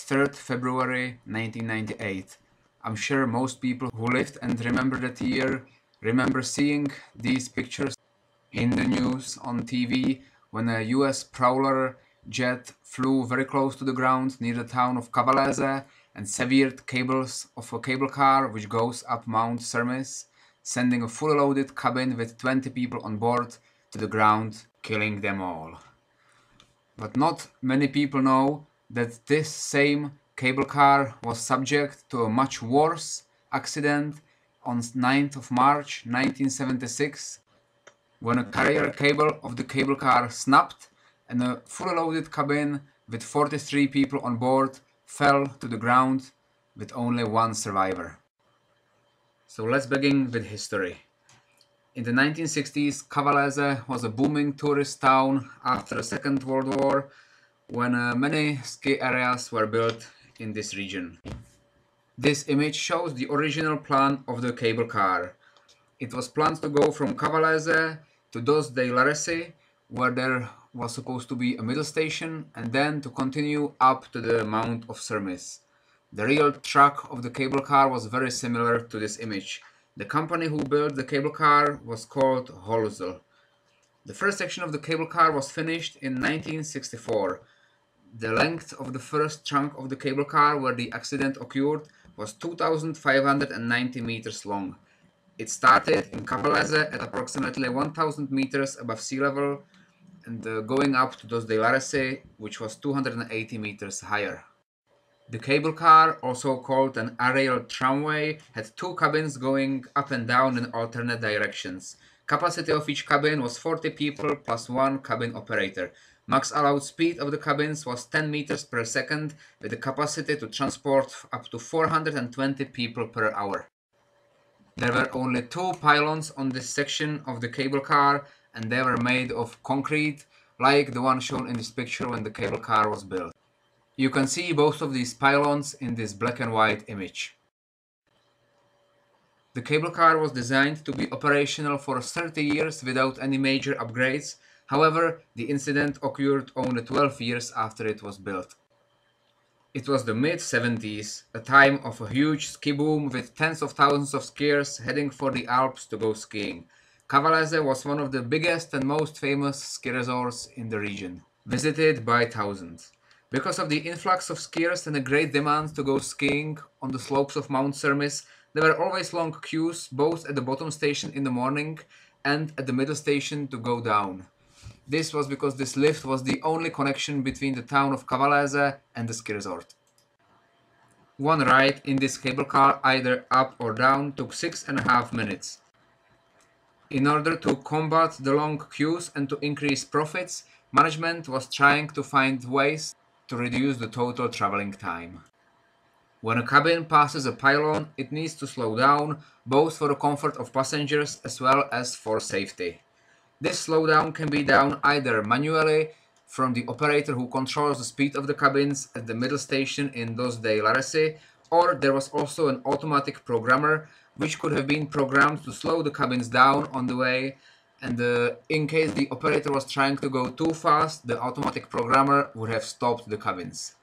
3rd February 1998. I'm sure most people who lived and remember that year remember seeing these pictures in the news on TV when a US Prowler jet flew very close to the ground near the town of Cavalese and severed cables of a cable car which goes up Mount Cermis, sending a fully loaded cabin with 20 people on board to the ground, killing them all. But not many people know that this same cable car was subject to a much worse accident on 9th of March 1976 when a carrier cable of the cable car snapped and a fully loaded cabin with 43 people on board fell to the ground with only one survivor. So let's begin with history. In the 1960s, Cavalese was a booming tourist town after the Second World War when many ski areas were built in this region. This image shows the original plan of the cable car. It was planned to go from Cavalese to Dos dei Laresi, where there was supposed to be a middle station, and then to continue up to the Mount of Cermis. The real track of the cable car was very similar to this image. The company who built the cable car was called Holzel. The first section of the cable car was finished in 1964. The length of the first chunk of the cable car where the accident occurred was 2,590 meters long. It started in Cavalese at approximately 1,000 meters above sea level and going up to Dos dei Laresi, which was 280 meters higher. The cable car, also called an aerial tramway, had two cabins going up and down in alternate directions. Capacity of each cabin was 40 people plus one cabin operator. Max allowed speed of the cabins was 10 meters per second with the capacity to transport up to 420 people per hour. There were only two pylons on this section of the cable car and they were made of concrete, like the one shown in this picture when the cable car was built. You can see both of these pylons in this black and white image. The cable car was designed to be operational for 30 years without any major upgrades. However, the incident occurred only 12 years after it was built. It was the mid-70s, a time of a huge ski boom with tens of thousands of skiers heading for the Alps to go skiing. Cavalese was one of the biggest and most famous ski resorts in the region, visited by thousands. Because of the influx of skiers and a great demand to go skiing on the slopes of Mount Cermis, there were always long queues both at the bottom station in the morning and at the middle station to go down. This was because this lift was the only connection between the town of Cavalese and the ski resort. One ride in this cable car, either up or down, took 6.5 minutes. In order to combat the long queues and to increase profits, management was trying to find ways to reduce the total traveling time. When a cabin passes a pylon, it needs to slow down, both for the comfort of passengers as well as for safety. This slowdown can be done either manually from the operator who controls the speed of the cabins at the middle station in Dos dei Laresi, or there was also an automatic programmer which could have been programmed to slow the cabins down on the way, and in case the operator was trying to go too fast, the automatic programmer would have stopped the cabins.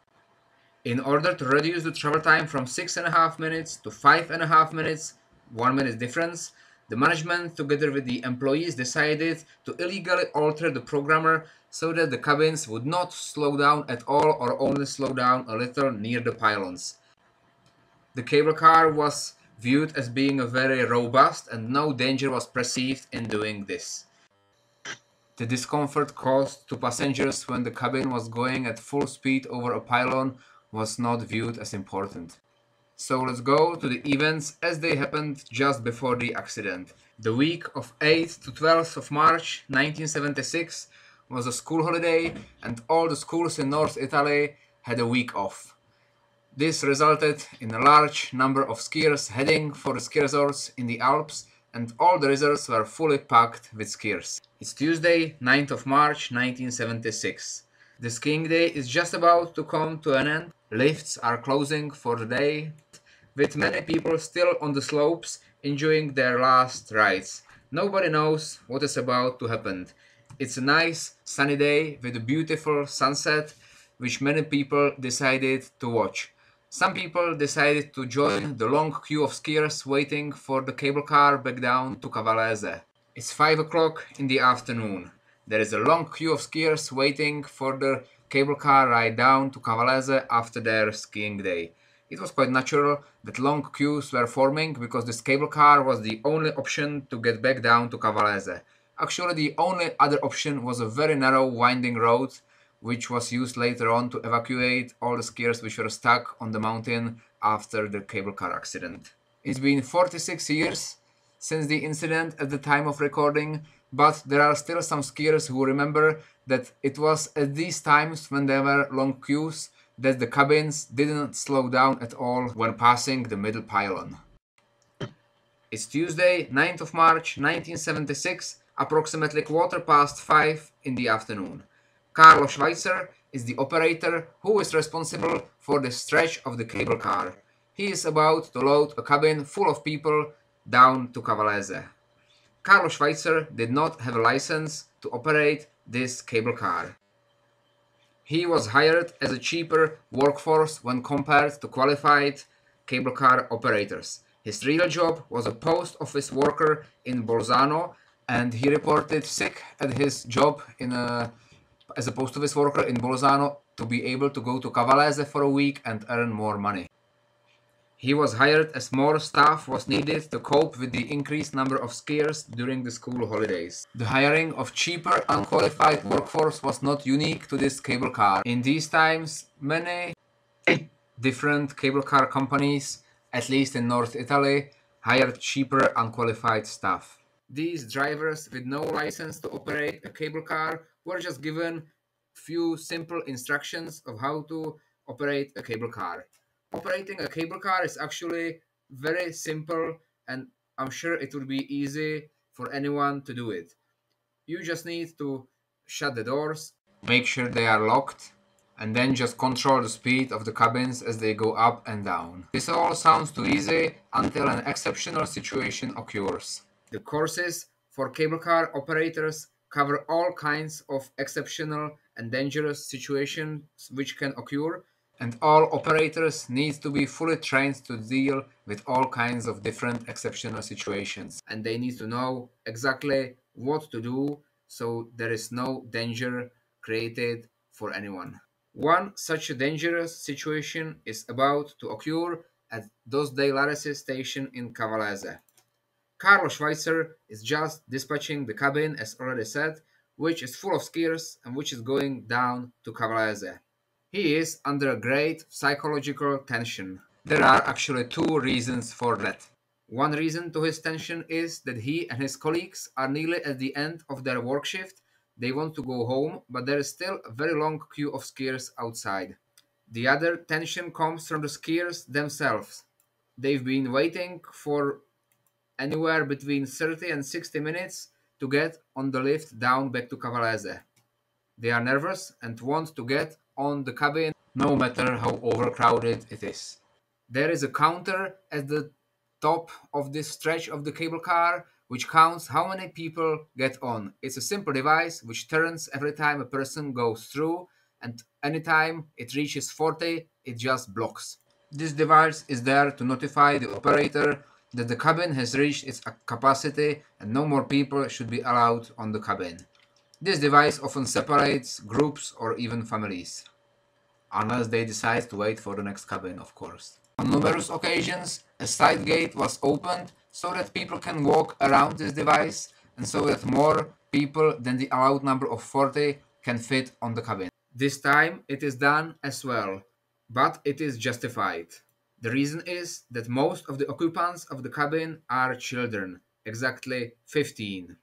In order to reduce the travel time from 6.5 minutes to 5.5 minutes, 1 minute difference, the management together with the employees decided to illegally alter the programmer so that the cabins would not slow down at all or only slow down a little near the pylons. The cable car was viewed as being very robust and no danger was perceived in doing this. The discomfort caused to passengers when the cabin was going at full speed over a pylon was not viewed as important. So let's go to the events as they happened just before the accident. The week of 8th to 12th of March 1976 was a school holiday and all the schools in North Italy had a week off. This resulted in a large number of skiers heading for the ski resorts in the Alps and all the resorts were fully packed with skiers. It's Tuesday, 9th of March 1976. The skiing day is just about to come to an end. Lifts are closing for the day, with many people still on the slopes enjoying their last rides. Nobody knows what is about to happen. It's a nice sunny day with a beautiful sunset which many people decided to watch. Some people decided to join the long queue of skiers waiting for the cable car back down to Cavalese. It's 5 o'clock in the afternoon. There is a long queue of skiers waiting for the cable car ride down to Cavalese after their skiing day. It was quite natural that long queues were forming because this cable car was the only option to get back down to Cavalese. Actually, the only other option was a very narrow winding road which was used later on to evacuate all the skiers which were stuck on the mountain after the cable car accident. It's been 46 years since the incident at the time of recording, but there are still some skiers who remember that it was at these times when there were long queues that the cabins didn't slow down at all when passing the middle pylon. It's Tuesday, 9th of March 1976, approximately 5:15 in the afternoon. Carlo Schweitzer is the operator who is responsible for the stretch of the cable car. He is about to load a cabin full of people down to Cavalese. Carlo Schweitzer did not have a license to operate this cable car. He was hired as a cheaper workforce when compared to qualified cable car operators. His real job was a post office worker in Bolzano, and he reported sick at his job as a post office worker in Bolzano to be able to go to Cavalese for a week and earn more money. He was hired as more staff was needed to cope with the increased number of skiers during the school holidays. The hiring of cheaper, unqualified workforce was not unique to this cable car. In these times, many different cable car companies, at least in North Italy, hired cheaper, unqualified staff. These drivers with no license to operate a cable car were just given few simple instructions of how to operate a cable car. Operating a cable car is actually very simple, and I'm sure it would be easy for anyone to do it. You just need to shut the doors, make sure they are locked, and then just control the speed of the cabins as they go up and down. This all sounds too easy until an exceptional situation occurs. The courses for cable car operators cover all kinds of exceptional and dangerous situations which can occur, and all operators need to be fully trained to deal with all kinds of different exceptional situations. And they need to know exactly what to do so there is no danger created for anyone. One such a dangerous situation is about to occur at Dos dei Laresi station in Cavalese. Carlo Schweitzer is just dispatching the cabin, as already said, which is full of skiers and which is going down to Cavalese. He is under a great psychological tension. There are actually two reasons for that. One reason to his tension is that he and his colleagues are nearly at the end of their work shift. They want to go home, but there is still a very long queue of skiers outside. The other tension comes from the skiers themselves. They've been waiting for anywhere between 30 and 60 minutes to get on the lift down back to Cavalese. They are nervous and want to get on the cabin no matter how overcrowded it is. There is a counter at the top of this stretch of the cable car which counts how many people get on. It's a simple device which turns every time a person goes through, and anytime it reaches 40, it just blocks. This device is there to notify the operator that the cabin has reached its capacity and no more people should be allowed on the cabin. This device often separates groups or even families, unless they decide to wait for the next cabin, of course. On numerous occasions, a side gate was opened so that people can walk around this device and so that more people than the allowed number of 40 can fit on the cabin. This time it is done as well, but it is justified. The reason is that most of the occupants of the cabin are children, exactly 15.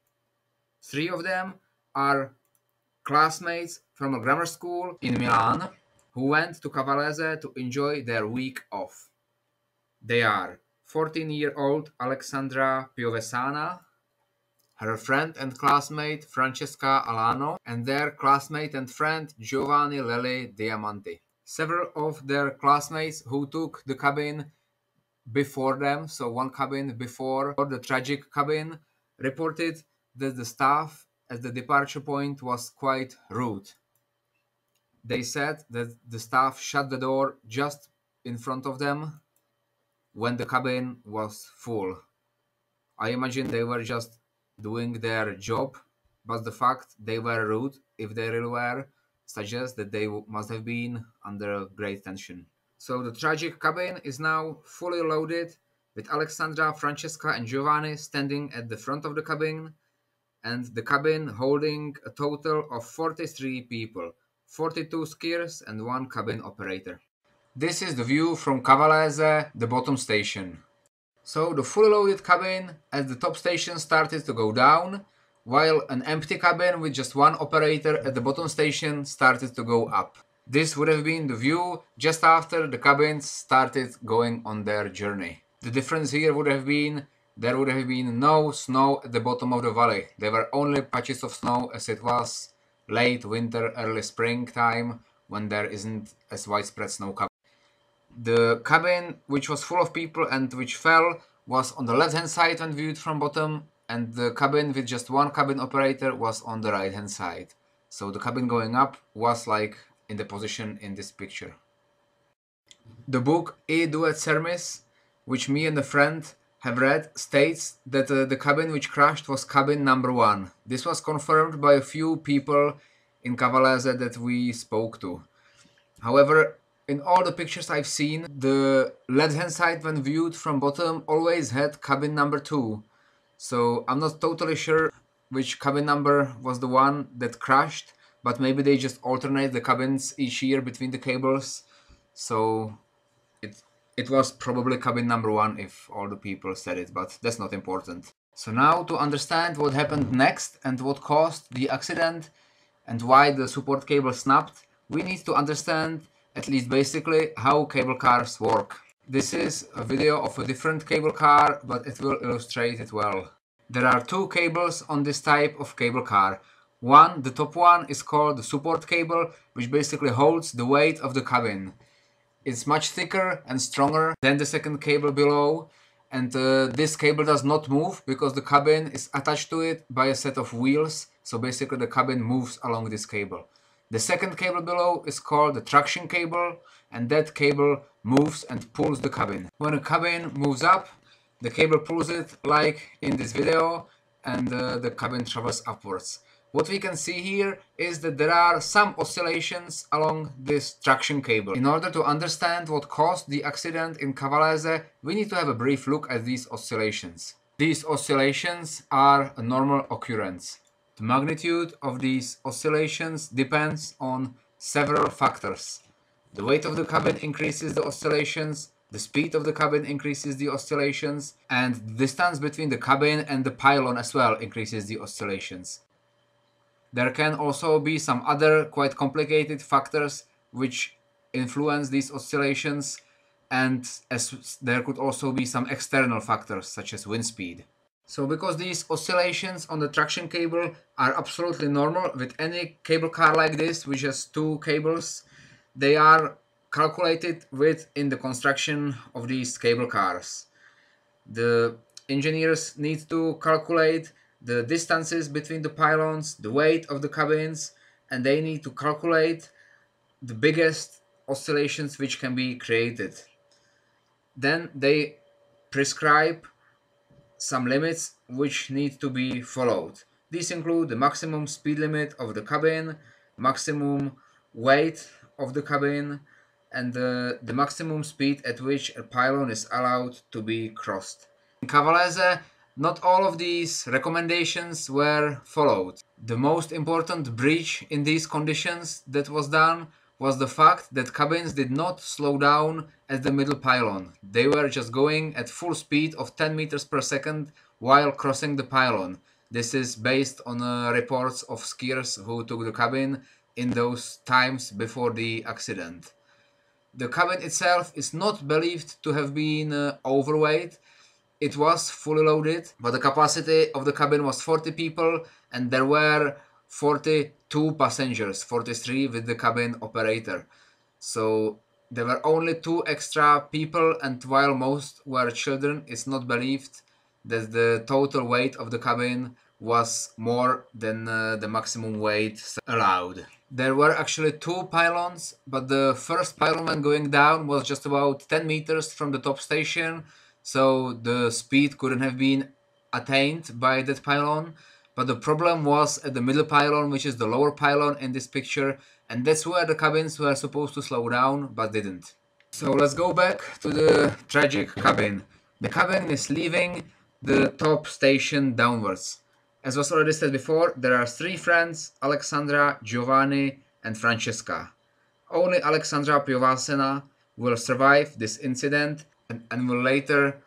3 of them are classmates from a grammar school in Milan who went to Cavalese to enjoy their week off. They are 14-year-old Alexandra Piovessana, her friend and classmate Francesca Alano, and their classmate and friend Giovanni Lele Diamanti. Several of their classmates who took the cabin before them, so one cabin before the tragic cabin, reported that the staff at the departure point was quite rude. They said that the staff shut the door just in front of them when the cabin was full. I imagine they were just doing their job, but the fact they were rude, if they really were, suggests that they must have been under great tension. So the tragic cabin is now fully loaded, with Alexandra, Francesca, and Giovanni standing at the front of the cabin, and the cabin holding a total of 43 people, 42 skiers and one cabin operator. This is the view from Cavalese, the bottom station. So the fully loaded cabin at the top station started to go down, while an empty cabin with just one operator at the bottom station started to go up. This would have been the view just after the cabins started going on their journey. The difference here would have been there would have been no snow at the bottom of the valley. There were only patches of snow as it was late winter, early spring time when there isn't as widespread snow cover. The cabin, which was full of people and which fell, was on the left hand side when viewed from bottom, and the cabin with just one cabin operator was on the right hand side. So the cabin going up was like in the position in this picture. The book E Duet Cermis, which me and a friend have read, states that the cabin which crashed was cabin number 1. This was confirmed by a few people in Cavalese that we spoke to. However, in all the pictures I've seen, the left-hand side when viewed from bottom always had cabin number 2. So I'm not totally sure which cabin number was the one that crashed, but maybe they just alternate the cabins each year between the cables. So it was probably cabin number 1 if all the people said it, but that's not important. So now to understand what happened next and what caused the accident and why the support cable snapped, we need to understand, at least basically, how cable cars work. This is a video of a different cable car, but it will illustrate it well. There are 2 cables on this type of cable car. One, the top one, is called the support cable, which basically holds the weight of the cabin. It's much thicker and stronger than the second cable below, and this cable does not move because the cabin is attached to it by a set of wheels, so basically the cabin moves along this cable. The second cable below is called the traction cable, and that cable moves and pulls the cabin. When a cabin moves up, the cable pulls it like in this video, and the cabin travels upwards. What we can see here is that there are some oscillations along this traction cable. In order to understand what caused the accident in Cavalese, we need to have a brief look at these oscillations. These oscillations are a normal occurrence. The magnitude of these oscillations depends on several factors. The weight of the cabin increases the oscillations, the speed of the cabin increases the oscillations, and the distance between the cabin and the pylon as well increases the oscillations. There can also be some other quite complicated factors which influence these oscillations, and there could also be some external factors such as wind speed. So because these oscillations on the traction cable are absolutely normal with any cable car like this, which has 2 cables, they are calculated with in the construction of these cable cars. The engineers need to calculate the distances between the pylons, the weight of the cabins, and they need to calculate the biggest oscillations which can be created. Then they prescribe some limits which need to be followed. These include the maximum speed limit of the cabin, maximum weight of the cabin, and the maximum speed at which a pylon is allowed to be crossed. In Cavalese, not all of these recommendations were followed. The most important breach in these conditions that was done was the fact that cabins did not slow down at the middle pylon. They were just going at full speed of 10 meters per second while crossing the pylon. This is based on reports of skiers who took the cabin in those times before the accident. The cabin itself is not believed to have been overweight. It was fully loaded, but the capacity of the cabin was 40 people and there were 42 passengers, 43 with the cabin operator. So there were only 2 extra people, and while most were children, it's not believed that the total weight of the cabin was more than the maximum weight allowed. There were actually two pylons, but the first pylon when going down was just about 10 meters from the top station, so the speed couldn't have been attained by that pylon. But the problem was at the middle pylon, which is the lower pylon in this picture, and that's where the cabins were supposed to slow down, but didn't. So let's go back to the tragic cabin. The cabin is leaving the top station downwards. As was already said before, there are three friends, Alexandra, Giovanni, and Francesca. Only Alexandra Piovessana will survive this incident and will later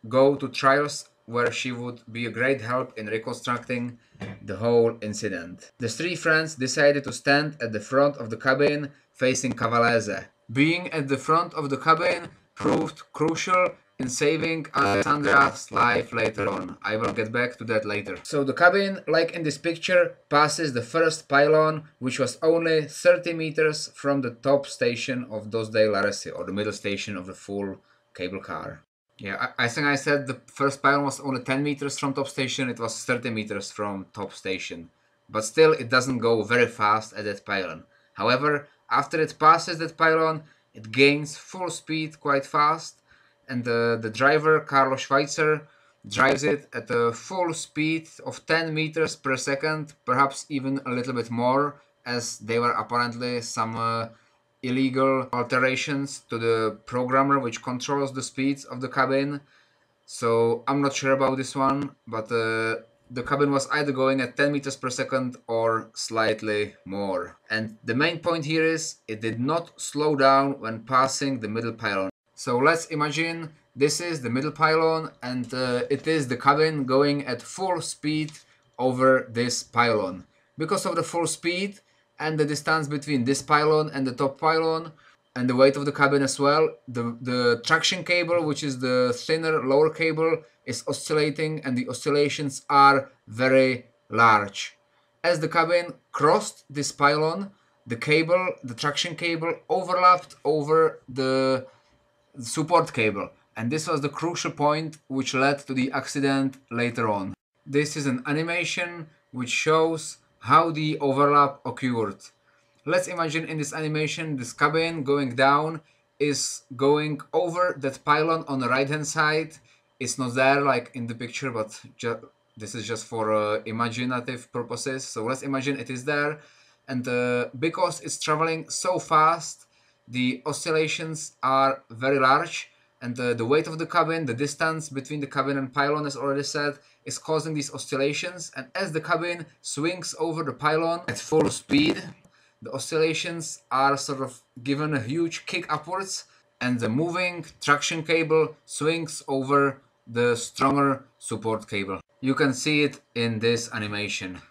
go to trials where she would be a great help in reconstructing the whole incident. The three friends decided to stand at the front of the cabin facing Cavalese. Being at the front of the cabin proved crucial in saving Alexandra's life later on. I will get back to that later. So the cabin, like in this picture, passes the first pylon, which was only 30 meters from the top station of Dos dei Laresi, or the middle station of the full cable car. Yeah, I think I said the first pylon was only 10 meters from top station, it was 30 meters from top station. But still, it doesn't go very fast at that pylon. However, after it passes that pylon, it gains full speed quite fast, and the driver, Carlo Schweitzer, drives it at a full speed of 10 meters per second, perhaps even a little bit more, as there were apparently some illegal alterations to the programmer which controls the speeds of the cabin. So I'm not sure about this one, but the cabin was either going at 10 meters per second or slightly more. And the main point here is it did not slow down when passing the middle pylon. So let's imagine this is the middle pylon and it is the cabin going at full speed over this pylon. Because of the full speed and the distance between this pylon and the top pylon, and the weight of the cabin as well, the traction cable, which is the thinner lower cable, is oscillating and the oscillations are very large. As the cabin crossed this pylon, the traction cable overlapped over the support cable, and this was the crucial point which led to the accident later on. This is an animation which shows how the overlap occurred. Let's imagine in this animation this cabin going down is going over that pylon on the right hand side. It's not there like in the picture, but this is just for imaginative purposes. So let's imagine it is there, and because it's traveling so fast, the oscillations are very large, and the weight of the cabin, the distance between the cabin and pylon, as already said, is causing these oscillations. And as the cabin swings over the pylon at full speed, the oscillations are sort of given a huge kick upwards, and the moving traction cable swings over the stronger support cable. You can see it in this animation.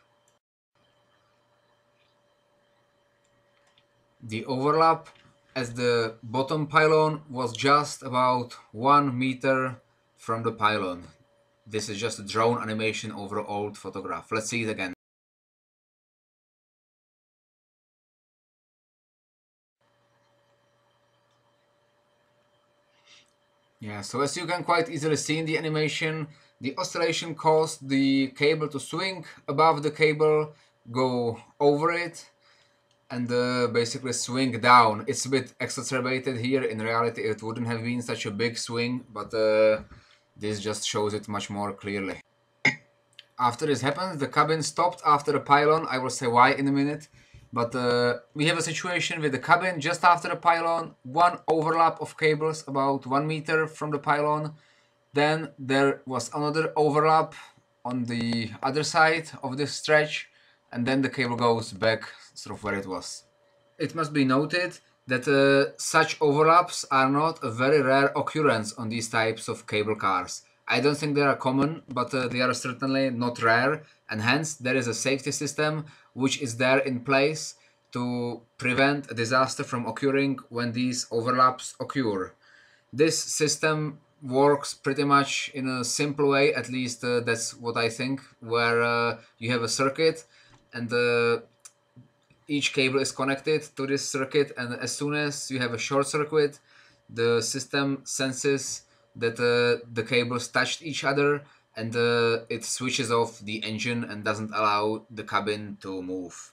The overlap as the bottom pylon was just about 1 meter from the pylon. This is just a drone animation over an old photograph. Let's see it again. Yeah, so as you can quite easily see in the animation, the oscillation caused the cable to swing above the cable, go over it, and basically swing down. It's a bit exacerbated here. In reality, it wouldn't have been such a big swing, but this just shows it much more clearly. After this happens, the cabin stopped after the pylon. I will say why in a minute. But we have a situation with the cabin just after the pylon, one overlap of cables about 1 meter from the pylon. Then there was another overlap on the other side of this stretch, and then the cable goes back sort of where it was. It must be noted that such overlaps are not a very rare occurrence on these types of cable cars. I don't think they are common, but they are certainly not rare, and hence there is a safety system which is there in place to prevent a disaster from occurring when these overlaps occur. This system works pretty much in a simple way, at least that's what I think, where you have a circuit and each cable is connected to this circuit, and as soon as you have a short circuit, the system senses that the cables touched each other, and it switches off the engine and doesn't allow the cabin to move.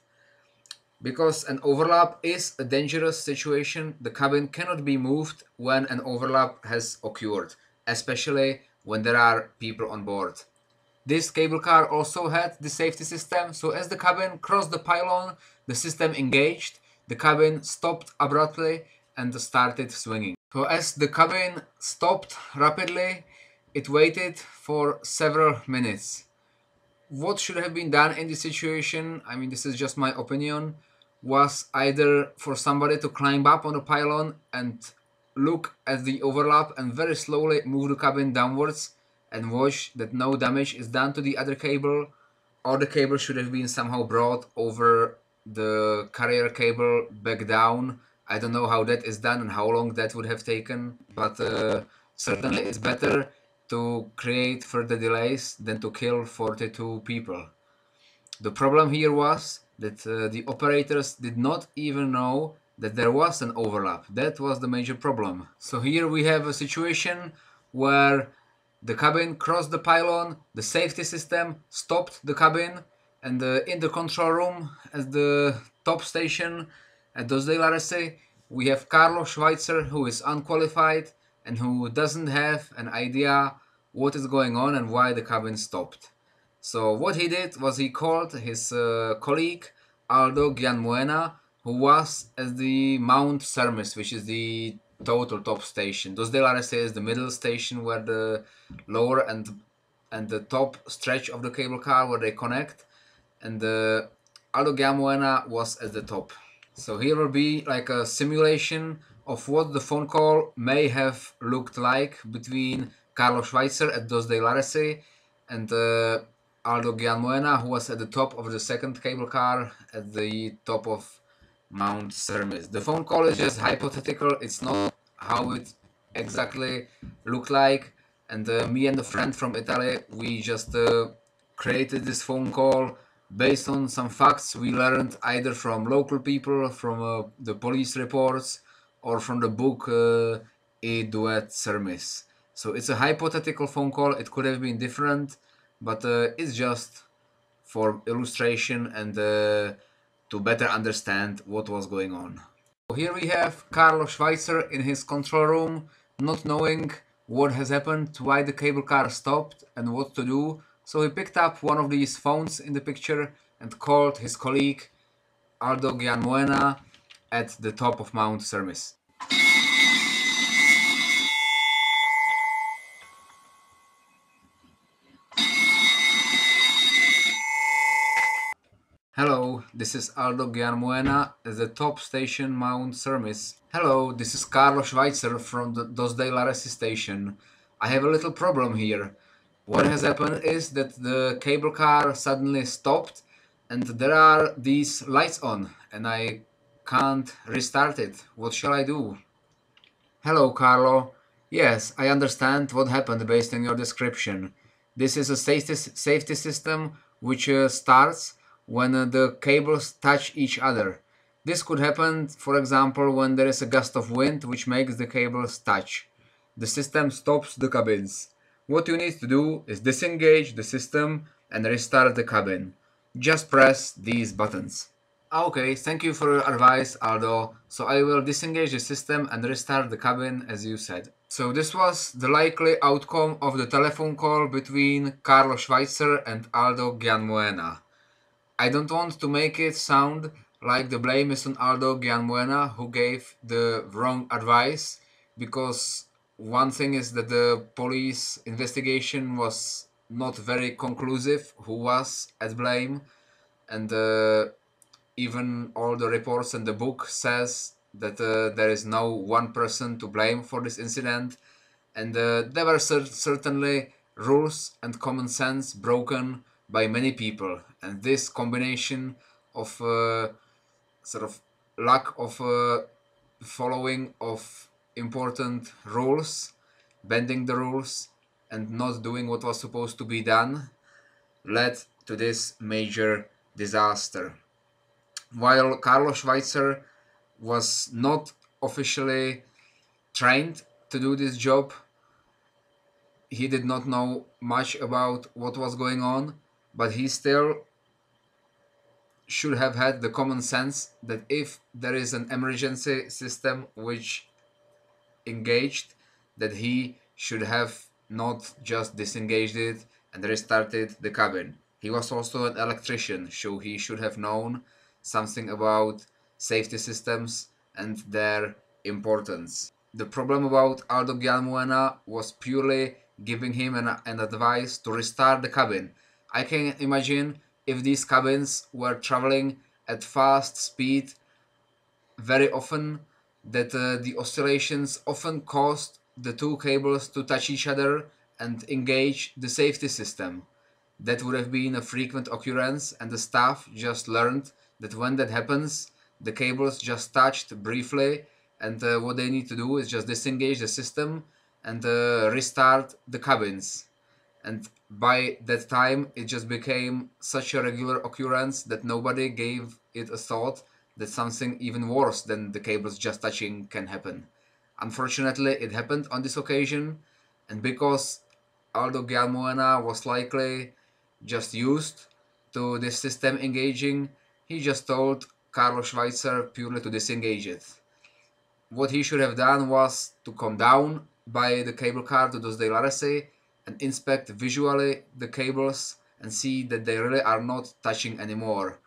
Because an overlap is a dangerous situation, the cabin cannot be moved when an overlap has occurred, especially when there are people on board. This cable car also had the safety system, so as the cabin crossed the pylon, the system engaged, the cabin stopped abruptly and started swinging. So as the cabin stopped rapidly, it waited for several minutes. What should have been done in this situation, I mean, this is just my opinion, was either for somebody to climb up on the pylon and look at the overlap and very slowly move the cabin downwards and watch that no damage is done to the other cable, or the cable should have been somehow brought over the carrier cable back down. I don't know how that is done and how long that would have taken, but certainly it's better to create further delays than to kill 42 people. The problem here was that the operators did not even know that there was an overlap. That was the major problem. So here we have a situation where the cabin crossed the pylon, the safety system stopped the cabin, and in the control room at the top station at Dos de la Rese, we have Carlos Schweitzer, who is unqualified and who doesn't have an idea what is going on and why the cabin stopped. So what he did was he called his colleague Aldo Gianmuena, who was at the Mount Cermis, which is the total top station. Dos de la Rese is the middle station where the lower and the top stretch of the cable car where they connect, and Aldo Gianmuena was at the top. So here will be like a simulation of what the phone call may have looked like between Carlos Schweitzer at Dos de la Rese and Aldo Gianmuena, who was at the top of the second cable car at the top of Mount Cermis. The phone call is just hypothetical, it's not how it exactly looked like, and me and a friend from Italy, we just created this phone call based on some facts we learned either from local people, from the police reports, or from the book E Duet Cermis. So it's a hypothetical phone call, it could have been different, but it's just for illustration and to better understand what was going on. So here we have Carlo Schweitzer in his control room, not knowing what has happened, why the cable car stopped and what to do. So he picked up one of these phones in the picture and called his colleague Aldo Gianmuena at the top of Mount Cermis. Hello, this is Aldo Gianmuena at the top station Mount Cermis. Hello, this is Carlo Schweitzer from the Dos de la Resi station. I have a little problem here. What has happened is that the cable car suddenly stopped and there are these lights on and I can't restart it. What shall I do? Hello, Carlo. Yes, I understand what happened based on your description. This is a safety system which starts when the cables touch each other. This could happen, for example, when there is a gust of wind which makes the cables touch. The system stops the cabins. What you need to do is disengage the system and restart the cabin. Just press these buttons. Okay, thank you for your advice, Aldo. So I will disengage the system and restart the cabin as you said. So this was the likely outcome of the telephone call between Carlo Schweitzer and Aldo Gianmuena. I don't want to make it sound like the blame is on Aldo Gianmuena who gave the wrong advice, because one thing is that the police investigation was not very conclusive who was at blame, and even all the reports in the book says that there is no one person to blame for this incident, and there were certainly rules and common sense broken by many people, and this combination of sort of lack of following of important rules, bending the rules, and not doing what was supposed to be done led to this major disaster. While Carlos Schweitzer was not officially trained to do this job, he did not know much about what was going on, but he still should have had the common sense that if there is an emergency system which engaged, that he should have not just disengaged it and restarted the cabin. He was also an electrician, so he should have known something about safety systems and their importance. The problem about Aldo Gialmuena was purely giving him an advice to restart the cabin. I can imagine if these cabins were traveling at fast speed very often, that the oscillations often caused the two cables to touch each other and engage the safety system. That would have been a frequent occurrence, and the staff just learned that when that happens, the cables just touched briefly, and what they need to do is just disengage the system and restart the cabins. And by that time, it just became such a regular occurrence that nobody gave it a thought that something even worse than the cables just touching can happen. Unfortunately, it happened on this occasion, and because Aldo Gialmuena was likely just used to this system engaging, he just told Carlos Schweitzer purely to disengage it. What he should have done was to come down by the cable car to Dos de Larese and inspect visually the cables and see that they really are not touching anymore.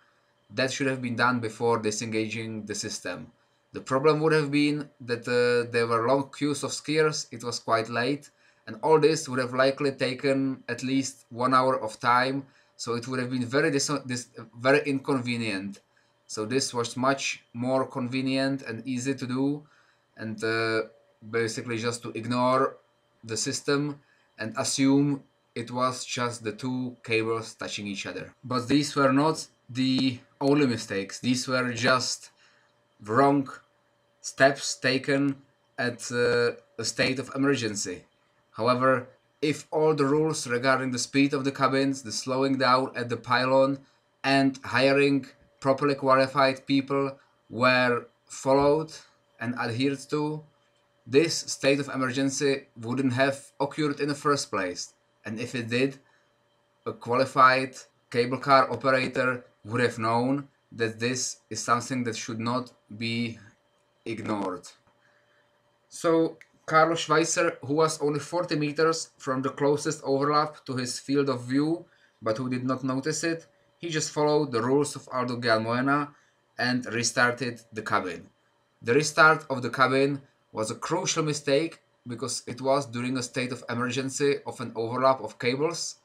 That should have been done before disengaging the system. The problem would have been that there were long queues of skiers, it was quite late, and all this would have likely taken at least 1 hour of time, so it would have been very inconvenient. So this was much more convenient and easy to do, and basically just to ignore the system and assume it was just the two cables touching each other. But these were not the only mistakes. These were just wrong steps taken at a state of emergency. However, if all the rules regarding the speed of the cabins, the slowing down at the pylon, and hiring properly qualified people were followed and adhered to, this state of emergency wouldn't have occurred in the first place. And if it did, a qualified cable car operator would have known that this is something that should not be ignored. So Carlos Schweitzer, who was only 40 meters from the closest overlap to his field of view, but who did not notice it, he just followed the rules of Aldo Gialmuena and restarted the cabin. The restart of the cabin was a crucial mistake because it was during a state of emergency of an overlap of cables,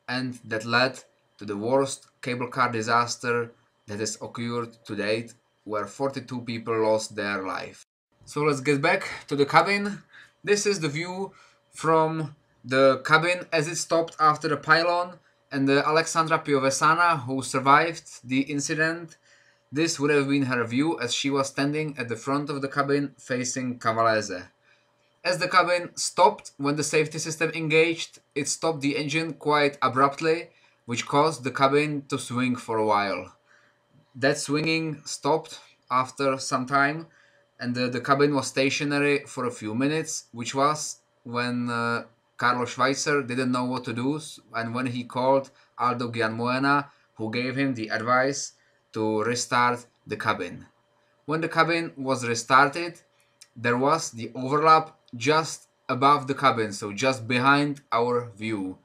and that led to the worst cable car disaster that has occurred to date, where 42 people lost their life. So let's get back to the cabin. This is the view from the cabin as it stopped after the pylon, and Alexandra Piovessana, who survived the incident, this would have been her view as she was standing at the front of the cabin facing Cavalese. As the cabin stopped when the safety system engaged, it stopped the engine quite abruptly, which caused the cabin to swing for a while. That swinging stopped after some time, and the cabin was stationary for a few minutes, which was when Carlos Schweitzer didn't know what to do, and when he called Aldo Gianmuena, who gave him the advice to restart the cabin. When the cabin was restarted, there was the overlap just above the cabin, so just behind our view.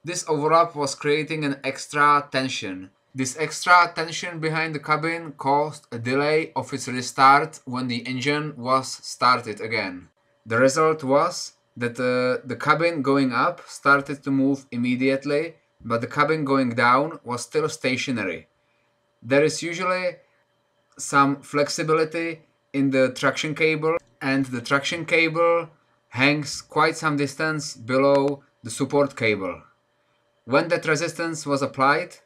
This overlap was creating an extra tension. This extra tension behind the cabin caused a delay of its restart when the engine was started again. The result was that the cabin going up started to move immediately, but the cabin going down was still stationary. There is usually some flexibility in the traction cable, and the traction cable hangs quite some distance below the support cable. When that resistance was applied,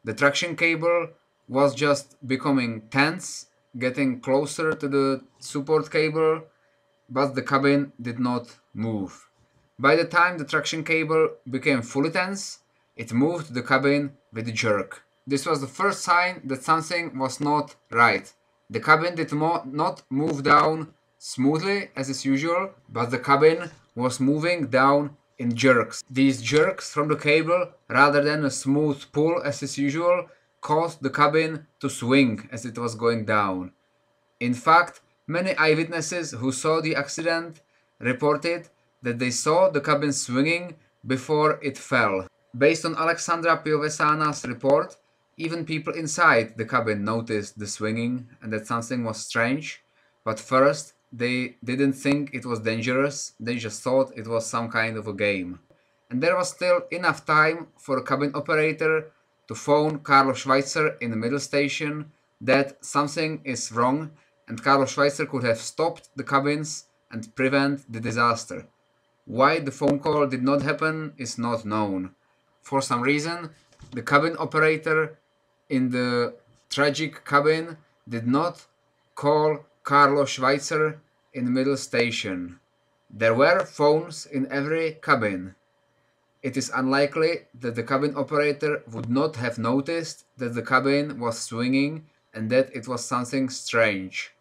the traction cable was just becoming tense, getting closer to the support cable, but the cabin did not move. By the time the traction cable became fully tense, it moved the cabin with a jerk. This was the first sign that something was not right. The cabin did not move down smoothly as is usual, but the cabin was moving down in jerks. These jerks from the cable, rather than a smooth pull as is usual, caused the cabin to swing as it was going down. In fact, many eyewitnesses who saw the accident reported that they saw the cabin swinging before it fell. Based on Alexandra Piovessana's report, even people inside the cabin noticed the swinging and that something was strange, but first they didn't think it was dangerous, they just thought it was some kind of a game. And there was still enough time for a cabin operator to phone Carlo Schweitzer in the middle station that something is wrong, and Carlo Schweitzer could have stopped the cabins and prevent the disaster. Why the phone call did not happen is not known. For some reason, the cabin operator in the tragic cabin did not call Carlo Schweitzer in the middle station. There were phones in every cabin. It is unlikely that the cabin operator would not have noticed that the cabin was swinging and that it was something strange.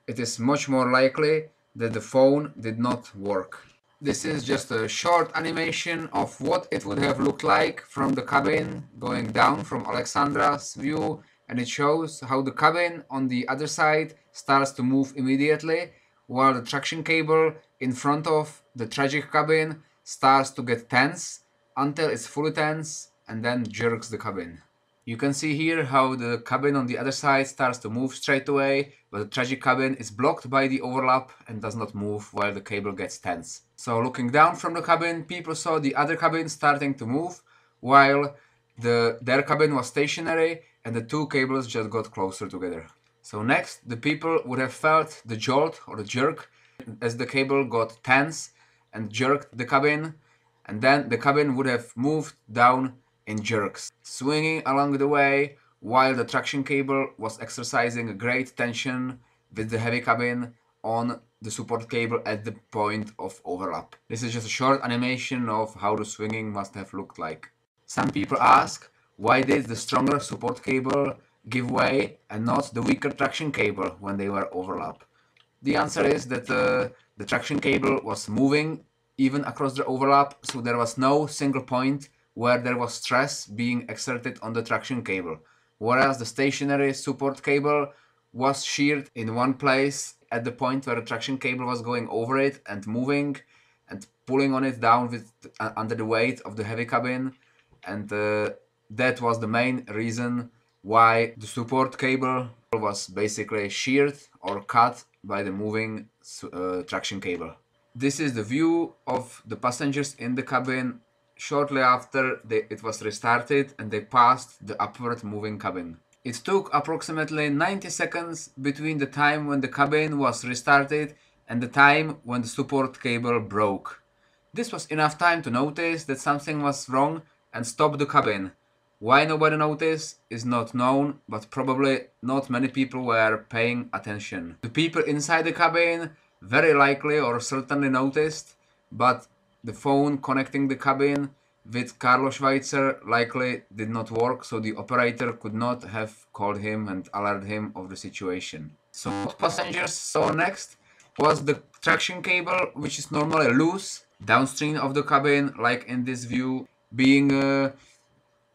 It is much more likely that the phone did not work. This is just a short animation of what it would have looked like from the cabin going down from Alexandra's view, and it shows how the cabin on the other side starts to move immediately while the traction cable in front of the tragic cabin starts to get tense until it's fully tense and then jerks the cabin. You can see here how the cabin on the other side starts to move straight away, but the tragic cabin is blocked by the overlap and does not move while the cable gets tense. So looking down from the cabin, people saw the other cabin starting to move while their cabin was stationary and the two cables just got closer together. So next, the people would have felt the jolt or the jerk as the cable got tense and jerked the cabin, and then the cabin would have moved down in jerks, swinging along the way while the traction cable was exercising a great tension with the heavy cabin on the support cable at the point of overlap. This is just a short animation of how the swinging must have looked like. Some people ask, why did the stronger support cable give way and not the weaker traction cable when they were overlap? The answer is that the traction cable was moving even across the overlap, so there was no single point where there was stress being exerted on the traction cable, whereas the stationary support cable was sheared in one place at the point where the traction cable was going over it and moving and pulling on it down with under the weight of the heavy cabin, and that was the main reason why the support cable was basically sheared or cut by the moving traction cable. This is the view of the passengers in the cabin shortly after it was restarted and they passed the upward moving cabin. It took approximately 90 seconds between the time when the cabin was restarted and the time when the support cable broke. This was enough time to notice that something was wrong and stop the cabin. Why nobody noticed is not known, but probably not many people were paying attention. The people inside the cabin very likely or certainly noticed, but the phone connecting the cabin with Carlo Schweitzer likely did not work, so the operator could not have called him and alerted him of the situation. So what passengers saw next was the traction cable, which is normally loose downstream of the cabin, like in this view, being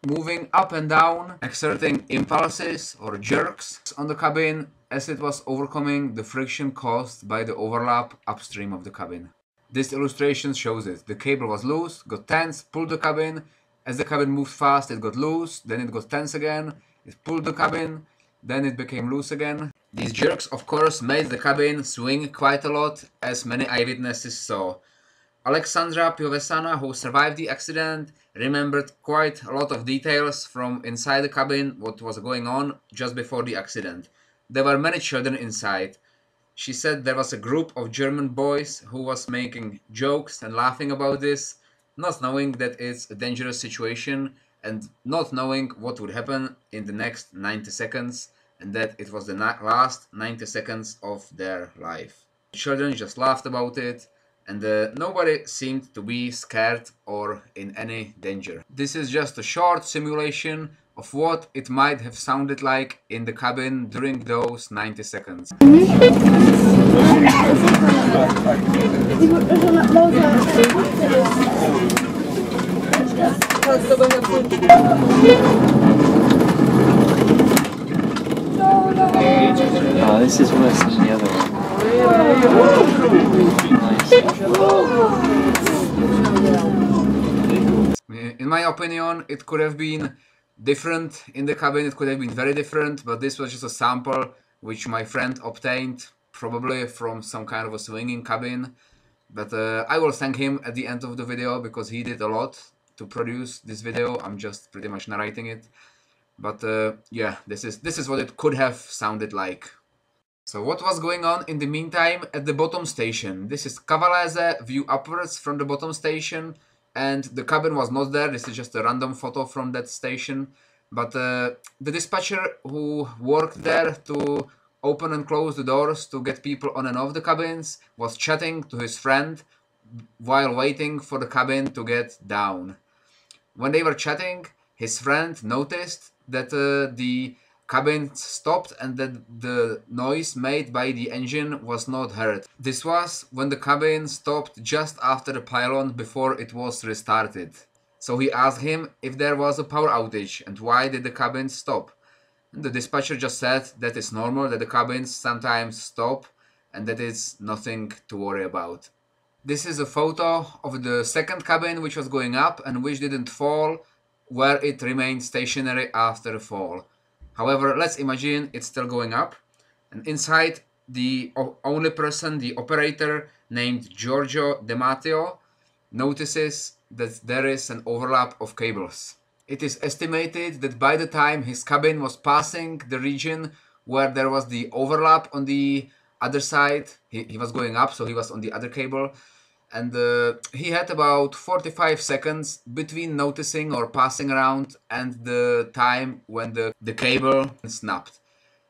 moving up and down, exerting impulses or jerks on the cabin as it was overcoming the friction caused by the overlap upstream of the cabin. This illustration shows it. The cable was loose, got tense, pulled the cabin. As the cabin moved fast, it got loose, then it got tense again. It pulled the cabin, then it became loose again. These jerks, of course, made the cabin swing quite a lot, as many eyewitnesses saw. Alexandra Piovessana, who survived the accident, remembered quite a lot of details from inside the cabin, what was going on just before the accident. There were many children inside. She said there was a group of German boys who was making jokes and laughing about this, not knowing that it's a dangerous situation and not knowing what would happen in the next 90 seconds and that it was the last 90 seconds of their life. The children just laughed about it, and nobody seemed to be scared or in any danger. This is just a short simulation of what it might have sounded like in the cabin during those 90 seconds. this is worse than the other one. Nice. In my opinion, it could have been different in the cabin, it could have been very different, but this was just a sample which my friend obtained, probably from some kind of a swinging cabin. But I will thank him at the end of the video because he did a lot to produce this video. I'm just pretty much narrating it. But yeah, this is what it could have sounded like. So what was going on in the meantime at the bottom station? This is Cavalese, view upwards from the bottom station, and the cabin was not there. This is just a random photo from that station. But the dispatcher who worked there to open and close the doors to get people on and off the cabins was chatting to his friend while waiting for the cabin to get down. When they were chatting, his friend noticed that the cabin stopped and that the noise made by the engine was not heard. This was when the cabin stopped just after the pylon before it was restarted. So he asked him if there was a power outage and why did the cabin stop. And the dispatcher just said that it's normal that the cabins sometimes stop and that it's nothing to worry about. This is a photo of the second cabin which was going up and which didn't fall, where it remained stationary after the fall. However, let's imagine it's still going up, and inside the only person, the operator named Giorgio De Matteo, notices that there is an overlap of cables. It is estimated that by the time his cabin was passing the region where there was the overlap on the other side, he was going up, so he was on the other cable, and he had about 45 seconds between noticing or passing around and the time when the cable snapped.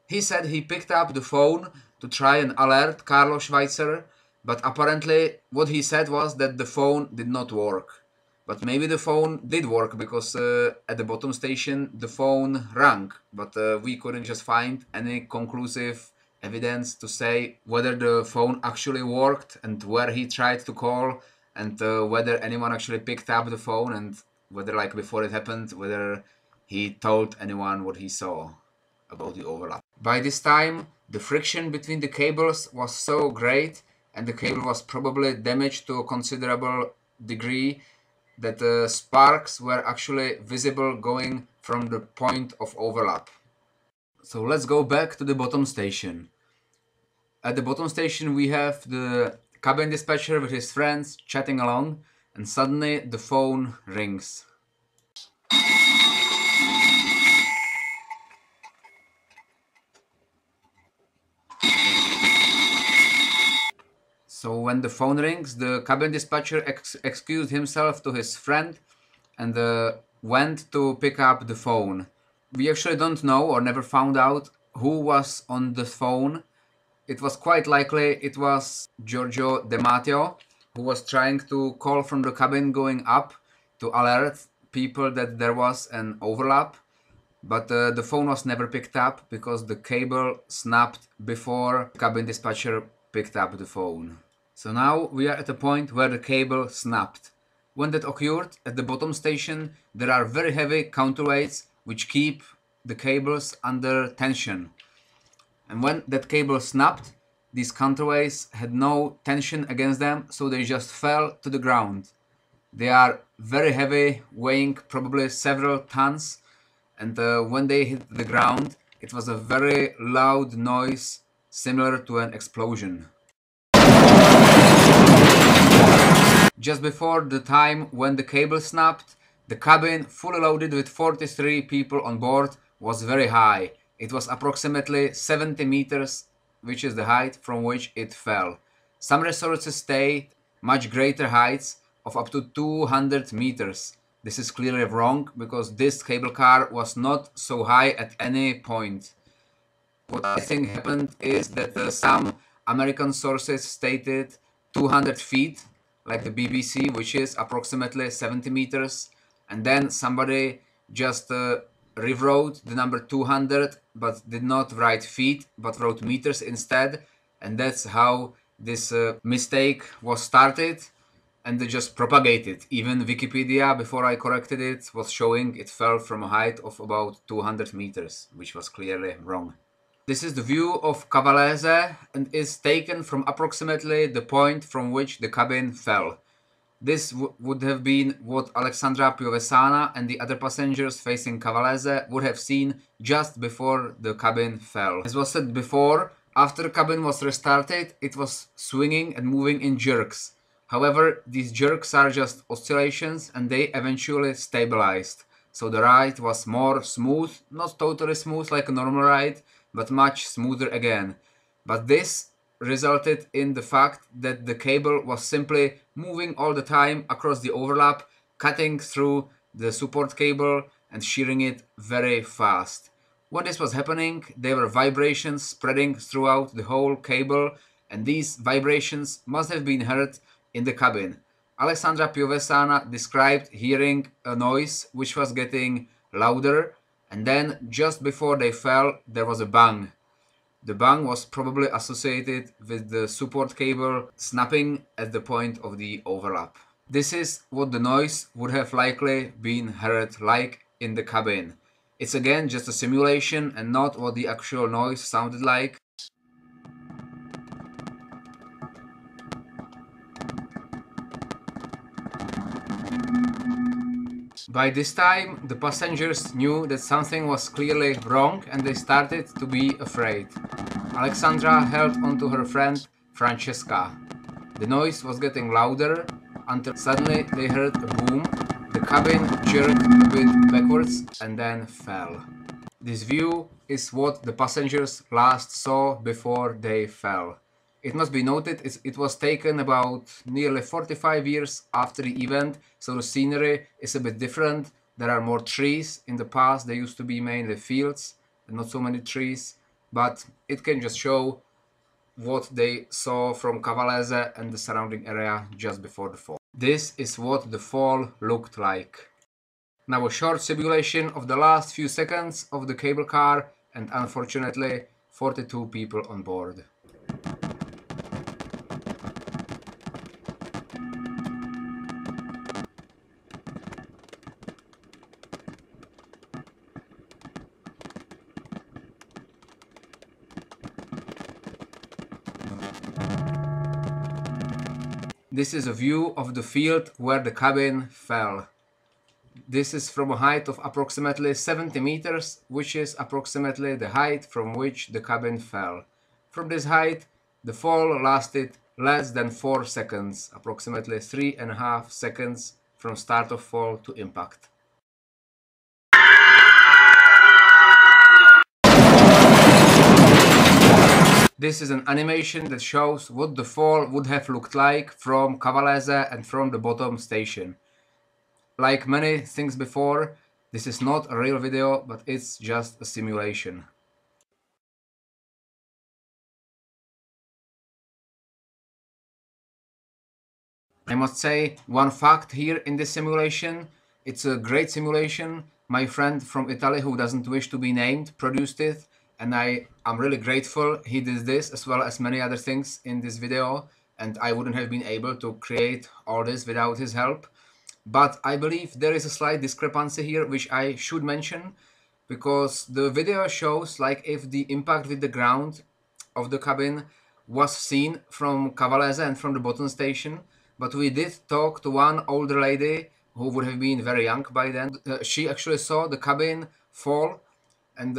He said he picked up the phone to try and alert Carlo Schweitzer, but apparently what he said was that the phone did not work. But maybe the phone did work because at the bottom station the phone rang, but we couldn't just find any conclusive evidence to say whether the phone actually worked and where he tried to call and whether anyone actually picked up the phone and whether, like before it happened, whether he told anyone what he saw about the overlap. By this time, the friction between the cables was so great and the cable was probably damaged to a considerable degree that the sparks were actually visible going from the point of overlap. So let's go back to the bottom station. At the bottom station we have the cabin dispatcher with his friends chatting along, and suddenly the phone rings. So when the phone rings, the cabin dispatcher excused himself to his friend and went to pick up the phone. We actually don't know or never found out who was on the phone. It was quite likely it was Giorgio De Matteo, who was trying to call from the cabin going up to alert people that there was an overlap. But the phone was never picked up because the cable snapped before the cabin dispatcher picked up the phone. So now we are at a point where the cable snapped. When that occurred, at the bottom station there are very heavy counterweights which keep the cables under tension. And when that cable snapped, these counterweights had no tension against them, so they just fell to the ground. They are very heavy, weighing probably several tons, and when they hit the ground, it was a very loud noise similar to an explosion. Just before the time when the cable snapped, the cabin, fully loaded with 43 people on board, was very high. It was approximately 70 meters, which is the height from which it fell. Some resources state much greater heights of up to 200 meters. This is clearly wrong because this cable car was not so high at any point. What I think happened is that some American sources stated 200 feet, like the BBC, which is approximately 70 meters, and then somebody just rewrote the number 200 but did not write feet but wrote meters instead, and that's how this mistake was started and they just propagated. Even Wikipedia, before I corrected it, was showing it fell from a height of about 200 meters, which was clearly wrong. This is the view of Cavalese and is taken from approximately the point from which the cabin fell. This would have been what Alexandra Piovessana and the other passengers facing Cavalese would have seen just before the cabin fell. As was said before, after the cabin was restarted, it was swinging and moving in jerks. However, these jerks are just oscillations and they eventually stabilized. So the ride was more smooth, not totally smooth like a normal ride, but much smoother again. But this resulted in the fact that the cable was simply moving all the time across the overlap, cutting through the support cable and shearing it very fast. When this was happening, there were vibrations spreading throughout the whole cable, and these vibrations must have been heard in the cabin. Alexandra Piovessana described hearing a noise which was getting louder, and then just before they fell, there was a bang. The bang was probably associated with the support cable snapping at the point of the overlap. This is what the noise would have likely been heard like in the cabin. It's again just a simulation and not what the actual noise sounded like. By this time, the passengers knew that something was clearly wrong and they started to be afraid. Alexandra held onto her friend Francesca. The noise was getting louder until suddenly they heard a boom. The cabin jerked a bit backwards and then fell. This view is what the passengers last saw before they fell. It must be noted it was taken about nearly 45 years after the event, so the scenery is a bit different. There are more trees. In the past there used to be mainly fields and not so many trees, but it can just show what they saw from Cavalese and the surrounding area just before the fall. This is what the fall looked like. Now a short simulation of the last few seconds of the cable car and unfortunately 42 people on board. This is a view of the field where the cabin fell. This is from a height of approximately 70 meters, which is approximately the height from which the cabin fell. From this height, the fall lasted less than 4 seconds, approximately 3.5 seconds from start of fall to impact. This is an animation that shows what the fall would have looked like from Cavalese and from the bottom station. Like many things before, this is not a real video, but it's just a simulation. I must say one fact here in this simulation. It's a great simulation. My friend from Italy, who doesn't wish to be named, produced it, and I'm really grateful he did this as well as many other things in this video, and I wouldn't have been able to create all this without his help. But I believe there is a slight discrepancy here which I should mention, because the video shows like if the impact with the ground of the cabin was seen from Cavalese and from the bottom station, but we did talk to one older lady who would have been very young by then. She actually saw the cabin fall, and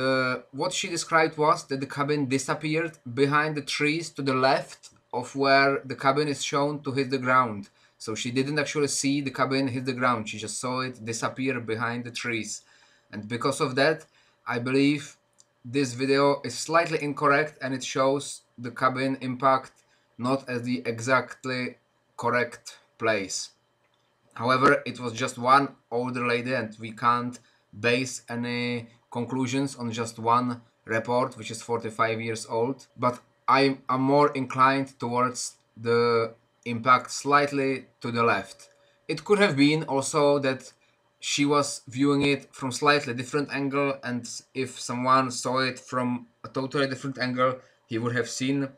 what she described was that the cabin disappeared behind the trees to the left of where the cabin is shown to hit the ground. So she didn't actually see the cabin hit the ground, she just saw it disappear behind the trees. And because of that, I believe this video is slightly incorrect and it shows the cabin impact not at the exactly correct place. However, it was just one older lady and we can't base any conclusions on just one report, which is 45 years old. But I am more inclined towards the impact slightly to the left. It could have been also that she was viewing it from slightly different angle, and if someone saw it from a totally different angle, he would have seen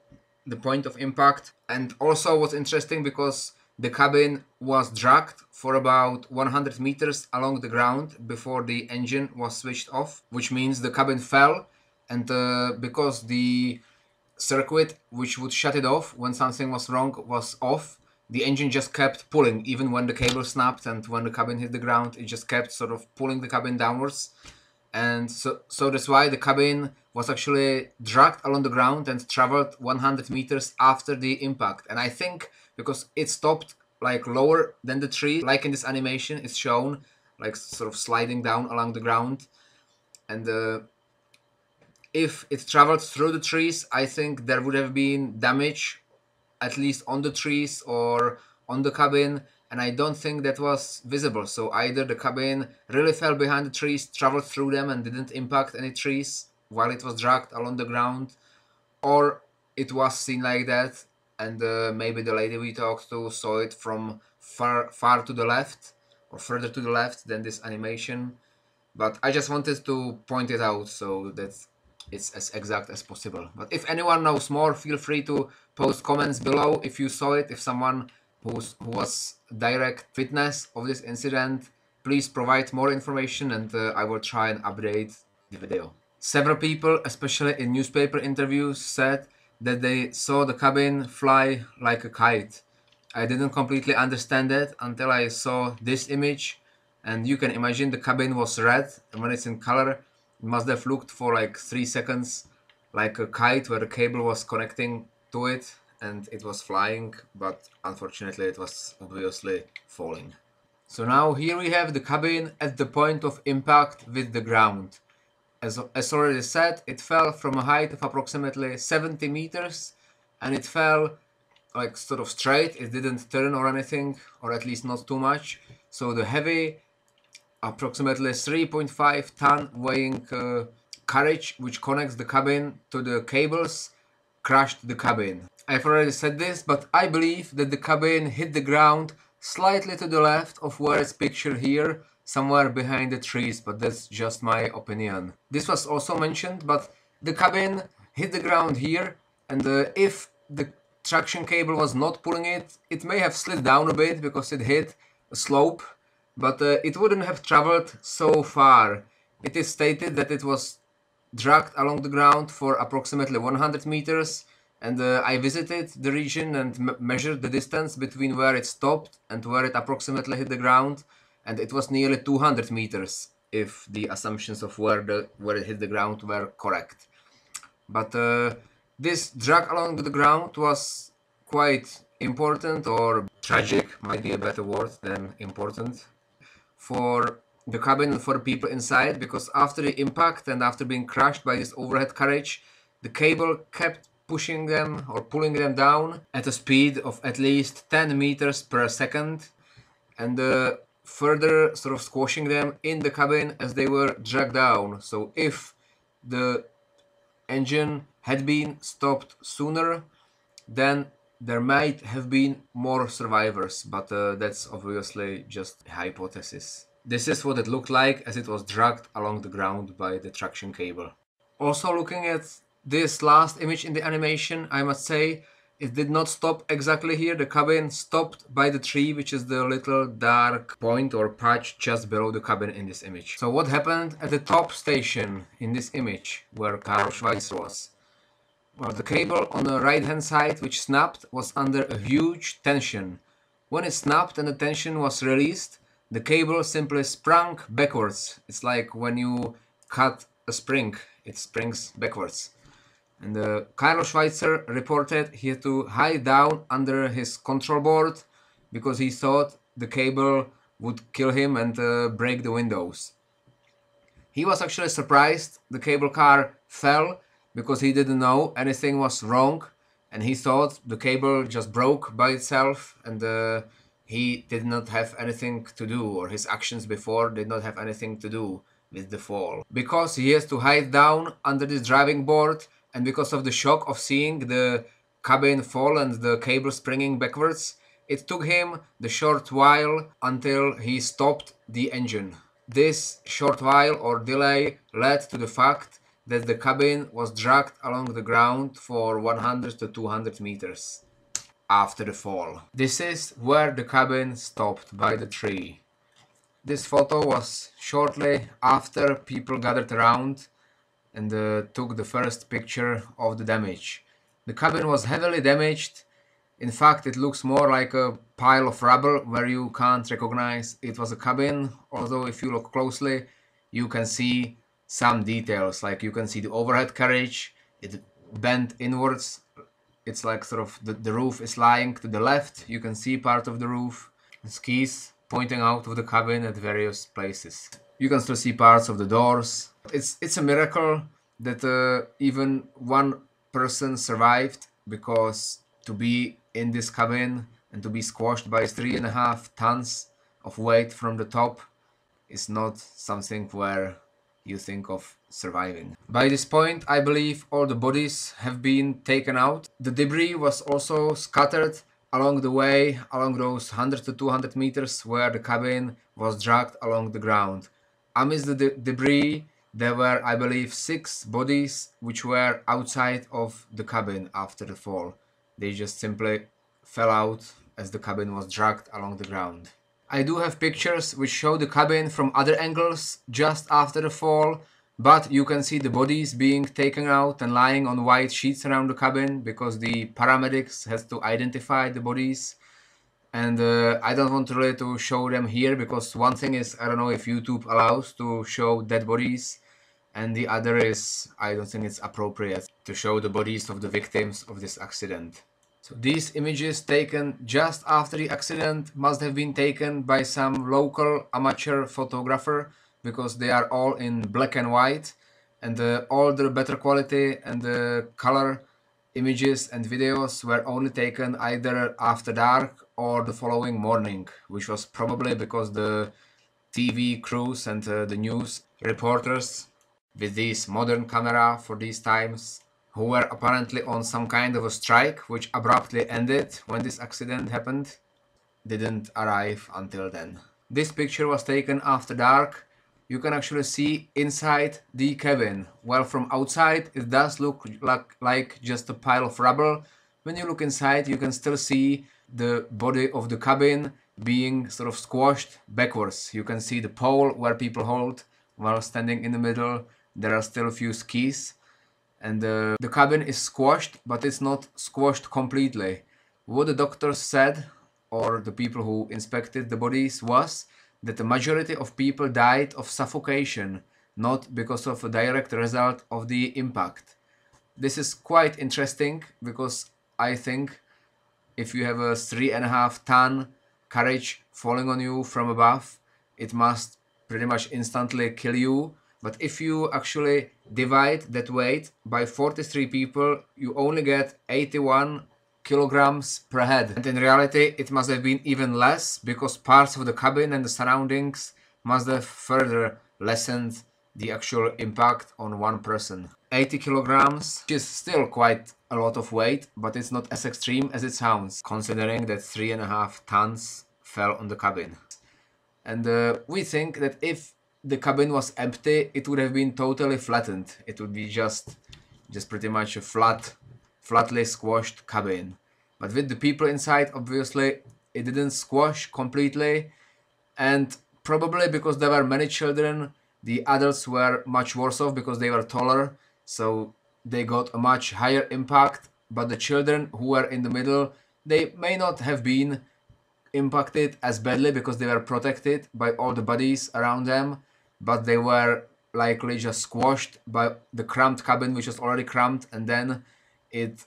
the point of impact. And also what's interesting, because the cabin was dragged for about 100 meters along the ground before the engine was switched off, which means the cabin fell and because the circuit which would shut it off when something was wrong was off, the engine just kept pulling even when the cable snapped, and when the cabin hit the ground it just kept sort of pulling the cabin downwards. And so that's why the cabin was actually dragged along the ground and traveled 100 meters after the impact. And I think because it stopped like lower than the tree, like in this animation it's shown like sort of sliding down along the ground, and if it traveled through the trees, I think there would have been damage, at least on the trees or on the cabin, and I don't think that was visible. So either the cabin really fell behind the trees, traveled through them, and didn't impact any trees while it was dragged along the ground, or it was seen like that, and maybe the lady we talked to saw it from far to the left, or further to the left than this animation. But I just wanted to point it out so that it's as exact as possible. But if anyone knows more, feel free to post comments below if you saw it. If someone who was direct witness of this incident, please provide more information, and I will try and update the video. Several people, especially in newspaper interviews, said that they saw the cabin fly like a kite. I didn't completely understand that until I saw this image, and you can imagine the cabin was red, and when it's in color it must have looked for like 3 seconds like a kite where the cable was connecting to it and it was flying, but unfortunately it was obviously falling. So now here we have the cabin at the point of impact with the ground. As already said, it fell from a height of approximately 70 meters, and it fell like sort of straight. It didn't turn or anything, or at least not too much. So the heavy, approximately 3.5 ton weighing carriage which connects the cabin to the cables crushed the cabin. I've already said this, but I believe that the cabin hit the ground slightly to the left of where it's pictured here, somewhere behind the trees, but that's just my opinion. This was also mentioned, but the cabin hit the ground here, and if the traction cable was not pulling it, it may have slid down a bit because it hit a slope, but it wouldn't have traveled so far. It is stated that it was dragged along the ground for approximately 100 meters, and I visited the region and measured the distance between where it stopped and where it approximately hit the ground, and it was nearly 200 meters if the assumptions of where it hit the ground were correct. But this drag along the ground was quite important, or tragic might be a better word than important, for the cabin and for the people inside, because after the impact and after being crushed by this overhead carriage, the cable kept pushing them or pulling them down at a speed of at least 10 meters per second, and further sort of squashing them in the cabin as they were dragged down. So if the engine had been stopped sooner, then there might have been more survivors, but that's obviously just a hypothesis. This is what it looked like as it was dragged along the ground by the traction cable. Also, looking at this last image in the animation, I must say it did not stop exactly here. The cabin stopped by the tree, which is the little dark point or patch just below the cabin in this image. So what happened at the top station in this image where Karl Schweitzer was? Well, the cable on the right hand side which snapped was under a huge tension. When it snapped and the tension was released, the cable simply sprung backwards. It's like when you cut a spring, it springs backwards. And Karl Schweitzer reported he had to hide down under his control board because he thought the cable would kill him and break the windows. He was actually surprised the cable car fell because he didn't know anything was wrong, and he thought the cable just broke by itself, and he did not have anything to do, or his actions before did not have anything to do with the fall. Because he has to hide down under this driving board, and because of the shock of seeing the cabin fall and the cable springing backwards, it took him the short while until he stopped the engine. This short while or delay led to the fact that the cabin was dragged along the ground for 100 to 200 meters after the fall. This is where the cabin stopped, by the tree. This photo was shortly after people gathered around and took the first picture of the damage. The cabin was heavily damaged. In fact, it looks more like a pile of rubble where you can't recognize it was a cabin, although if you look closely, you can see some details, like you can see the overhead carriage, it bent inwards, it's like sort of the roof is lying to the left, you can see part of the roof, skis pointing out of the cabin at various places. You can still see parts of the doors. It's a miracle that even one person survived, because to be in this cabin and to be squashed by 3.5 tons of weight from the top is not something where you think of surviving. By this point, I believe all the bodies have been taken out. The debris was also scattered along the way, along those 100 to 200 meters where the cabin was dragged along the ground. Amidst the debris, there were, I believe, 6 bodies which were outside of the cabin after the fall. They just simply fell out as the cabin was dragged along the ground. I do have pictures which show the cabin from other angles just after the fall, but you can see the bodies being taken out and lying on white sheets around the cabin because the paramedics has to identify the bodies. And I don't want really to show them here because one thing is, I don't know if YouTube allows to show dead bodies, and the other is, I don't think it's appropriate to show the bodies of the victims of this accident. So these images taken just after the accident must have been taken by some local amateur photographer, because they are all in black and white, and all the better quality and the color images and videos were only taken either after dark or the following morning, which was probably because the TV crews and the news reporters with this modern camera for these times, who were apparently on some kind of a strike which abruptly ended when this accident happened, didn't arrive until then. This picture was taken after dark. You can actually see inside the cabin. Well, from outside it does look like just a pile of rubble. When you look inside, you can still see the body of the cabin being sort of squashed backwards. You can see the pole where people hold while standing in the middle. There are still a few skis, and the cabin is squashed, but it's not squashed completely. What the doctors said, or the people who inspected the bodies, was that the majority of people died of suffocation, not because of a direct result of the impact. This is quite interesting because I think if you have a 3.5 ton carriage falling on you from above, it must pretty much instantly kill you. But if you actually divide that weight by 43 people, you only get 81 kilograms per head. And in reality, it must have been even less, because parts of the cabin and the surroundings must have further lessened the actual impact on one person. 80 kilograms, which is still quite a lot of weight, but it's not as extreme as it sounds, considering that 3.5 tons fell on the cabin. And we think that if the cabin was empty, it would have been totally flattened. It would be just pretty much a flatly squashed cabin. But with the people inside, obviously, it didn't squash completely. And probably because there were many children, the adults were much worse off because they were taller. So they got a much higher impact. But the children who were in the middle, they may not have been impacted as badly because they were protected by all the bodies around them, but they were likely just squashed by the cramped cabin, which was already cramped, and then it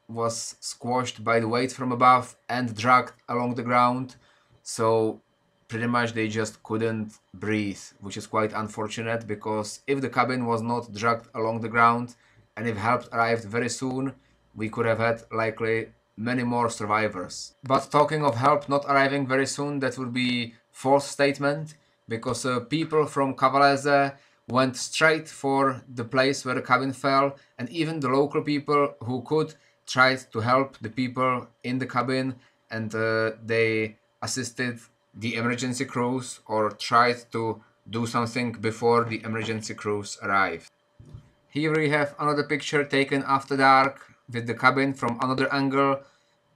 was squashed by the weight from above and dragged along the ground. So pretty much they just couldn't breathe, which is quite unfortunate, because if the cabin was not dragged along the ground and if help arrived very soon, we could have had likely many more survivors. But talking of help not arriving very soon, that would be false statement, because people from Cavalese went straight for the place where the cabin fell, and even the local people who could tried to help the people in the cabin, and they assisted the emergency crews or tried to do something before the emergency crews arrived. Here we have another picture taken after dark with the cabin from another angle,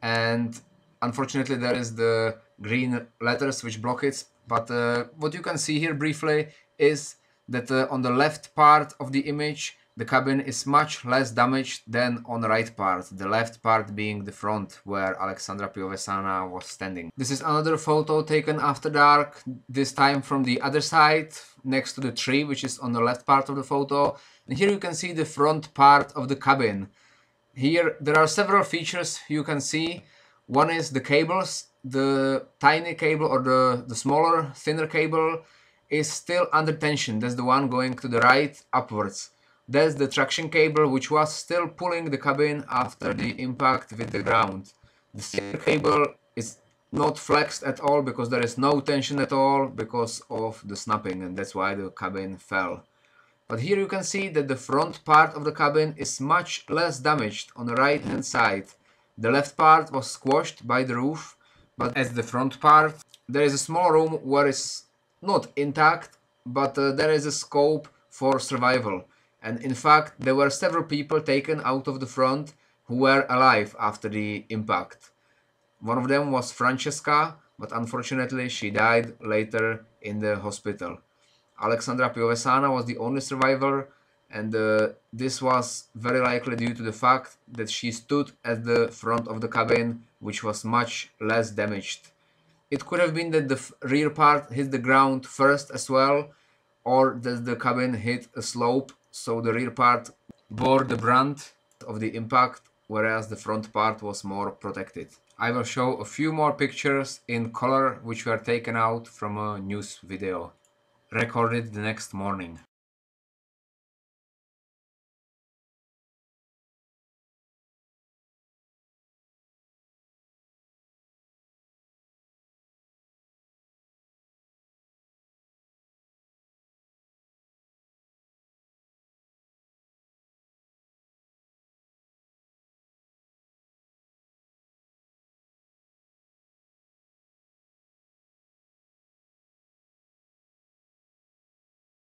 and unfortunately there is the green letters which block it. But what you can see here briefly is that on the left part of the image the cabin is much less damaged than on the right part, the left part being the front where Alexandra Piovessana was standing. This is another photo taken after dark, this time from the other side, next to the tree, which is on the left part of the photo. And here you can see the front part of the cabin. Here there are several features you can see. One is the cables. The tiny cable, or the smaller, thinner cable, is still under tension. That's the one going to the right upwards. That's the traction cable, which was still pulling the cabin after the impact with the ground. The thinner cable is not flexed at all because there is no tension at all because of the snapping, and that's why the cabin fell. But here you can see that the front part of the cabin is much less damaged on the right hand side. The left part was squashed by the roof, but as the front part, there is a small room where it's not intact, but there is a scope for survival. And in fact, there were several people taken out of the front who were alive after the impact. One of them was Francesca, but unfortunately she died later in the hospital. Alexandra Piovessana was the only survivor, and this was very likely due to the fact that she stood at the front of the cabin, which was much less damaged. It could have been that the rear part hit the ground first as well, or that the cabin hit a slope, so the rear part bore the brunt of the impact, whereas the front part was more protected. I will show a few more pictures in color which were taken out from a news video recorded the next morning.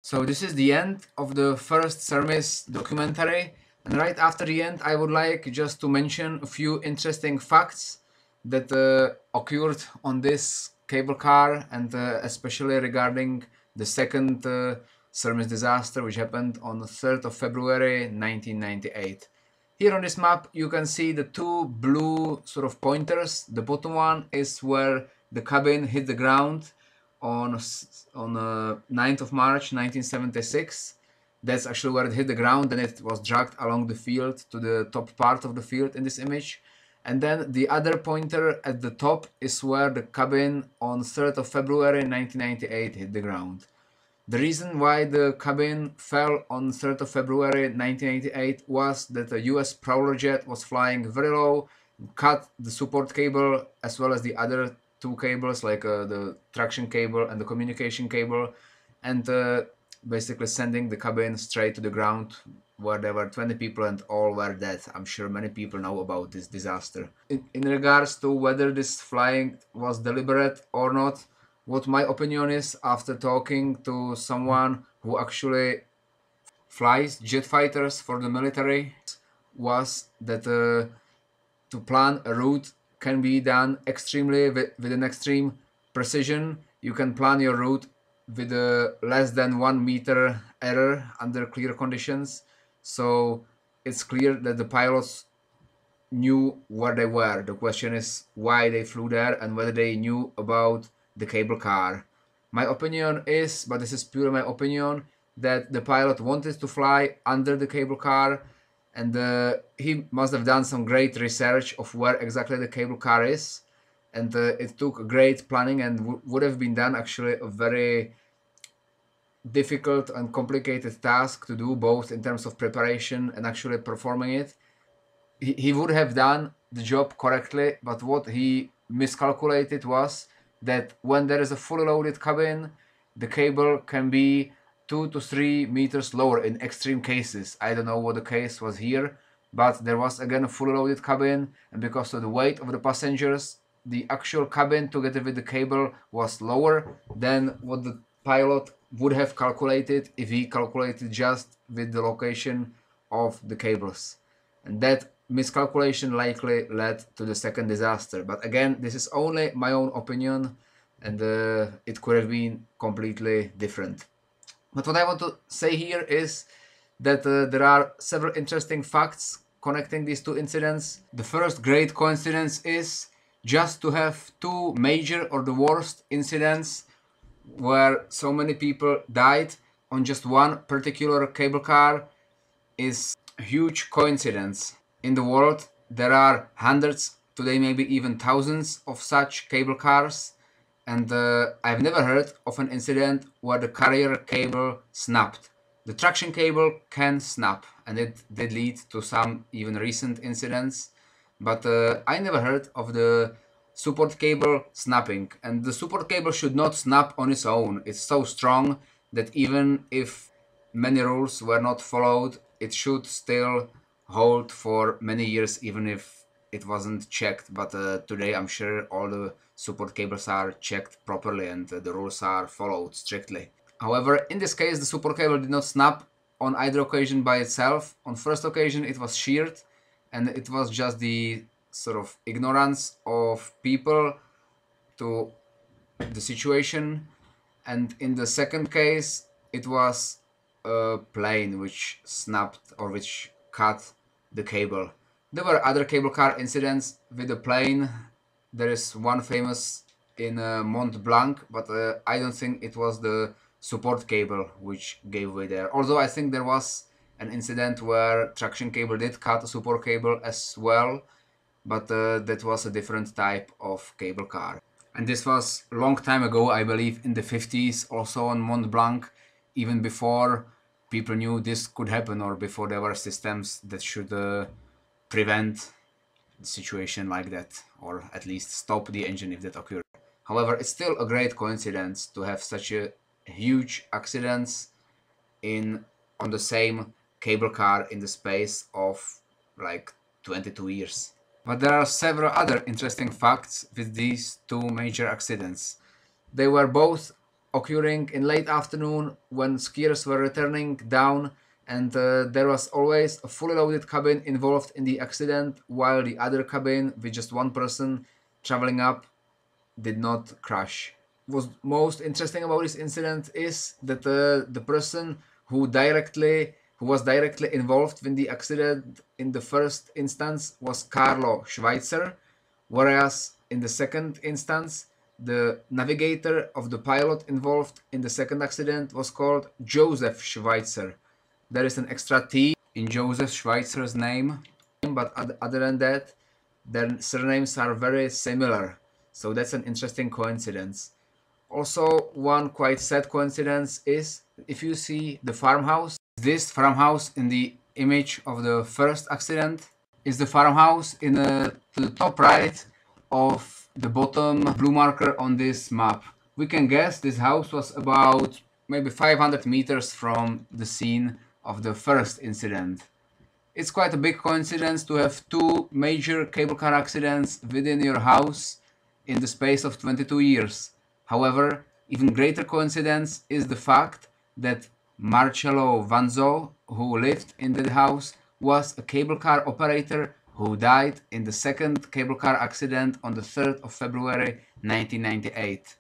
So this is the end of the first Cermis documentary, and right after the end I would like just to mention a few interesting facts that occurred on this cable car, and especially regarding the second Cermis disaster, which happened on the 3rd of February 1998. Here on this map you can see the two blue sort of pointers. The bottom one is where the cabin hit the ground on 9th of March 1976. That's actually where it hit the ground, and it was dragged along the field to the top part of the field in this image. And then the other pointer at the top is where the cabin on 3rd of February 1998 hit the ground. The reason why the cabin fell on 3rd of February 1988 was that a US Prowler jet was flying very low, cut the support cable as well as the other two cables, like the traction cable and the communication cable, and basically sending the cabin straight to the ground, where there were 20 people and all were dead. I'm sure many people know about this disaster. In regards to whether this flying was deliberate or not, what my opinion is, after talking to someone who actually flies jet fighters for the military, was that to plan a route can be done extremely with an extreme precision. You can plan your route with a less than 1 meter error under clear conditions. So it's clear that the pilots knew where they were. The question is why they flew there and whether they knew about the cable car. My opinion is, but this is purely my opinion, that the pilot wanted to fly under the cable car, and he must have done some great research of where exactly the cable car is, and it took great planning and would have been done actually a very difficult and complicated task to do, both in terms of preparation and actually performing it. He would have done the job correctly, but what he miscalculated was that when there is a fully loaded cabin, the cable can be 2 to 3 meters lower in extreme cases. I don't know what the case was here, but there was again a fully loaded cabin, and because of the weight of the passengers, the actual cabin together with the cable was lower than what the pilot would have calculated if he calculated just with the location of the cables. And that miscalculation likely led to the second disaster. But again, this is only my own opinion, and it could have been completely different. But what I want to say here is that there are several interesting facts connecting these two incidents. The first great coincidence is just to have two major or the worst incidents where so many people died on just one particular cable car is a huge coincidence. In the world, there are hundreds, today maybe even thousands of such cable cars, and I've never heard of an incident where the carrier cable snapped. The traction cable can snap, and it did lead to some even recent incidents, but I never heard of the support cable snapping. And the support cable should not snap on its own. It's so strong that even if many rules were not followed, it should still hold for many years, even if it wasn't checked. But today I'm sure all the support cables are checked properly and the rules are followed strictly. However, in this case, the support cable did not snap on either occasion by itself. On first occasion, it was sheared, and it was just the sort of ignorance of people to the situation. And in the second case, it was a plane which snapped or which cut the cable. There were other cable car incidents with the plane. There is one famous in Mont Blanc, but I don't think it was the support cable which gave way there. Although I think there was an incident where traction cable did cut a support cable as well, but that was a different type of cable car. And this was a long time ago, I believe in the 50s, also on Mont Blanc, even before people knew this could happen or before there were systems that should prevent a situation like that, or at least stop the engine if that occurred. However, it's still a great coincidence to have such a huge accidents on the same cable car in the space of like 22 years. But there are several other interesting facts with these two major accidents. They were both occurring in late afternoon when skiers were returning down, and there was always a fully loaded cabin involved in the accident, while the other cabin with just one person traveling up did not crash. What's most interesting about this incident is that the person who was directly involved in the accident in the first instance was Carlo Schweitzer, whereas in the second instance, the navigator of the pilot involved in the second accident was called Joseph Schweitzer. There is an extra T in Joseph Schweitzer's name, but other than that, their surnames are very similar. So that's an interesting coincidence. Also, one quite sad coincidence is if you see the farmhouse, this farmhouse in the image of the first accident is the farmhouse in the top right of the bottom blue marker on this map. We can guess this house was about maybe 500 meters from the scene of the first incident. It's quite a big coincidence to have two major cable car accidents within your house in the space of 22 years. However, even greater coincidence is the fact that Marcello Vanzo, who lived in that house, was a cable car operator who died in the second cable car accident on the 3rd of February 1998.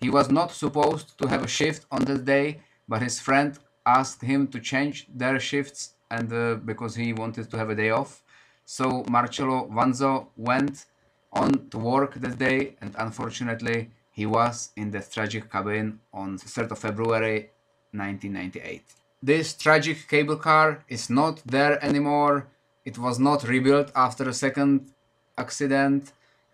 He was not supposed to have a shift on that day, but his friend asked him to change their shifts and because he wanted to have a day off. So Marcello Vanzo went on to work that day, and unfortunately he was in the tragic cabin on 3rd of February 1998. This tragic cable car is not there anymore. It was not rebuilt after a second accident.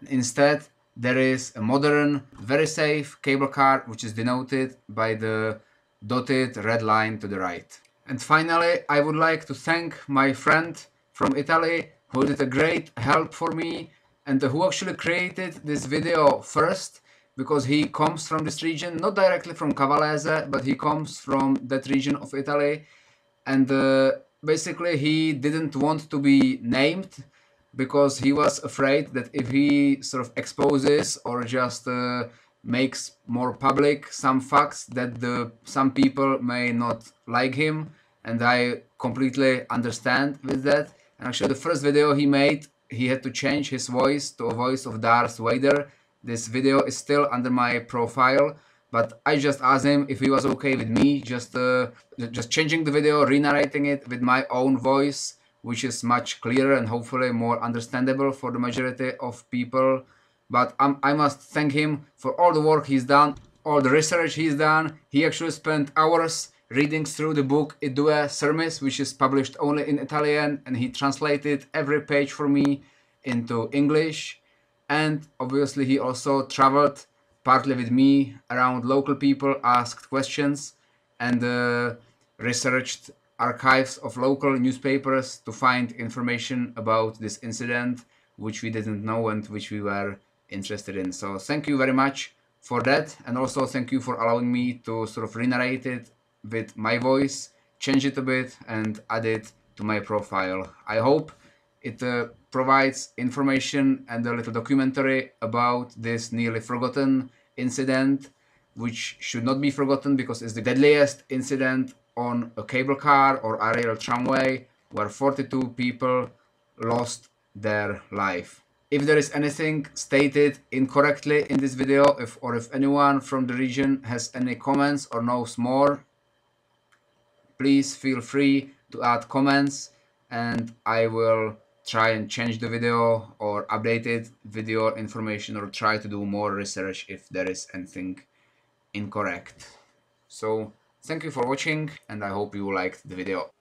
Instead, there is a modern, very safe cable car which is denoted by the dotted red line to the right. And finally, I would like to thank my friend from Italy who did a great help for me and who actually created this video first, because he comes from this region, not directly from Cavalese, but he comes from that region of Italy, and basically he didn't want to be named because he was afraid that if he sort of exposes or just makes more public some facts that some people may not like him, and I completely understand with that. And actually the first video he made, he had to change his voice to a voice of Darth Vader. This video is still under my profile, but I just asked him if he was okay with me just changing the video, re-narrating it with my own voice, which is much clearer and hopefully more understandable for the majority of people. But I must thank him for all the work he's done, all the research he's done. He actually spent hours reading through the book Idue Cermis, which is published only in Italian, and he translated every page for me into English. And obviously he also traveled partly with me around local people, asked questions, and researched archives of local newspapers to find information about this incident, which we didn't know and which we were interested in. So thank you very much for that, and also thank you for allowing me to sort of re-narrate it with my voice, change it a bit, and add it to my profile. I hope it provides information and a little documentary about this nearly forgotten incident, which should not be forgotten because it's the deadliest incident on a cable car or a rail tramway where 42 people lost their life. If there is anything stated incorrectly in this video, if anyone from the region has any comments or knows more, please feel free to add comments and I will try and change the video or update it video information or try to do more research if there is anything incorrect. So thank you for watching and I hope you liked the video.